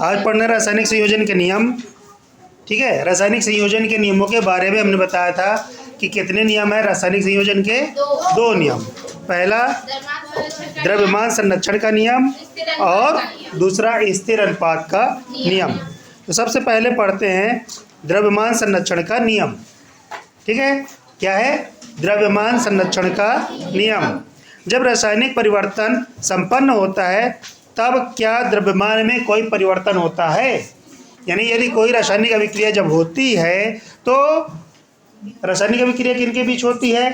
आज पढ़ना रासायनिक संयोजन के नियम। ठीक है, रासायनिक संयोजन के नियमों के बारे में हमने बताया था कि कितने नियम है रासायनिक संयोजन के? 2 नियम। पहला द्रव्यमान संरक्षण का नियम और दूसरा स्थिर अनुपात का नियम। तो सबसे पहले पढ़ते हैं द्रव्यमान संरक्षण का नियम। ठीक है, क्या है? द्रव्यमान संरक्षण का नियम। जब रासायनिक परिवर्तन संपन्न होता है तब क्या द्रव्यमान में कोई परिवर्तन होता है? यानी यदि कोई रासायनिक अभिक्रिया जब होती है तो रासायनिक अभिक्रिया किनके बीच होती है?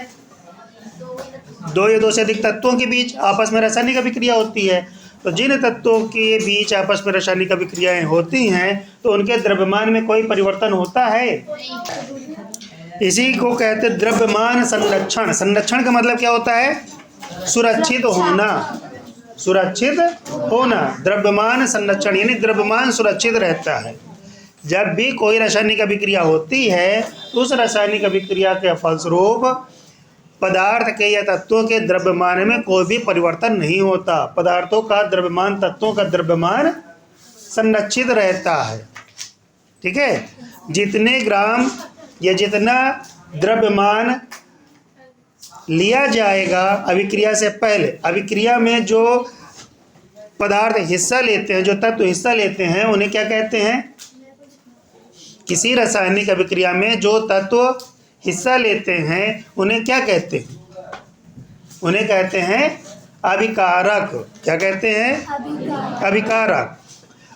2 या 2 से अधिक तत्वों के बीच आपस में रासायनिक अभिक्रिया होती है। तो जिन तत्वों के बीच आपस में रासायनिक अभिक्रियाएं होती हैं तो उनके द्रव्यमान में कोई परिवर्तन होता है? इसी को कहते हैं द्रव्यमान संरक्षण। संरक्षण का मतलब क्या होता है? सुरक्षित होना। सुरक्षित होना, द्रव्यमान संरक्षण यानी द्रव्यमान सुरक्षित रहता है। जब भी कोई रासायनिक अभिक्रिया होती है तो उस रासायनिक अभिक्रिया के फलस्वरूप पदार्थ के या तत्वों के द्रव्यमान में कोई भी परिवर्तन नहीं होता। पदार्थों का द्रव्यमान, तत्वों का द्रव्यमान संरक्षित रहता है। ठीक है, जितने ग्राम या जितना द्रव्यमान लिया जाएगा अभिक्रिया से पहले, अभिक्रिया में जो पदार्थ हिस्सा लेते हैं, जो तत्व हिस्सा लेते हैं, उन्हें क्या कहते हैं? किसी रासायनिक अभिक्रिया में जो तत्व हिस्सा लेते हैं उन्हें क्या कहते हैं? उन्हें कहते हैं अभिकारक। क्या कहते हैं? अभिकारक।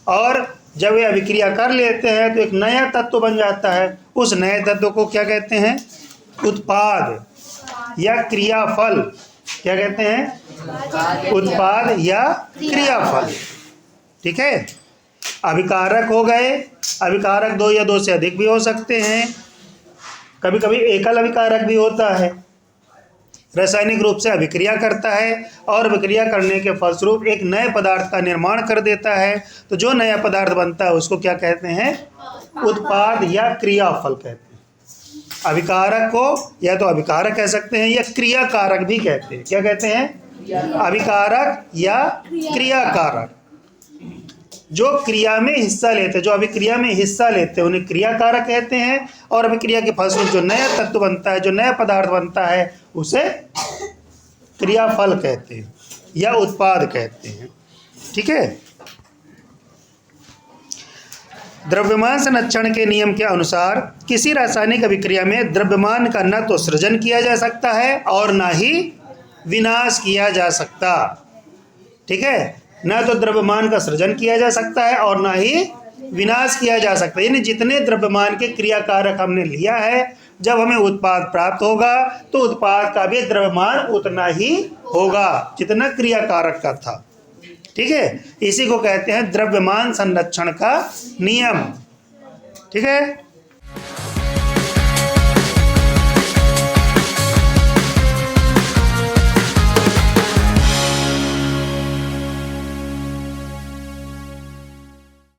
और जब वे अभिक्रिया कर लेते हैं तो एक नया तत्व बन जाता है। उस नए तत्व को क्या कहते हैं? उत्पाद या क्रियाफल। क्या कहते हैं? उत्पाद या क्रियाफल। ठीक है, अभिकारक हो गए। अभिकारक 2 या 2 से अधिक भी हो सकते हैं। कभी कभी एकल अभिकारक भी होता है। रासायनिक रूप से अभिक्रिया करता है और अभिक्रिया करने के फलस्वरूप एक नए पदार्थ का निर्माण कर देता है। तो जो नया पदार्थ बनता है उसको क्या कहते हैं? उत्पाद या क्रियाफल कहते हैं। अभिकारक को या तो अभिकारक कह सकते हैं या क्रियाकारक भी कहते हैं। क्या कहते हैं? अभिकारक या क्रियाकारक। जो क्रिया में हिस्सा लेते हैं, जो अभिक्रिया में हिस्सा लेते हैं, उन्हें क्रियाकारक कहते हैं। और अभिक्रिया के फलस्वरूप जो नया तत्व बनता है, जो नया पदार्थ बनता है, उसे क्रियाफल कहते हैं या उत्पाद कहते हैं। ठीक है, द्रव्यमान संरक्षण के नियम के अनुसार किसी रासायनिक अभिक्रिया में द्रव्यमान का न तो सृजन किया जा सकता है और न ही विनाश किया जा सकता। ठीक है, न तो द्रव्यमान का सृजन किया जा सकता है और न ही विनाश किया जा सकता है। यानी जितने द्रव्यमान के क्रियाकारक हमने लिया है, जब हमें उत्पाद प्राप्त होगा तो उत्पाद का भी द्रव्यमान उतना ही होगा जितना क्रियाकारक का था। ठीक है, इसी को कहते हैं द्रव्यमान संरक्षण का नियम। ठीक है।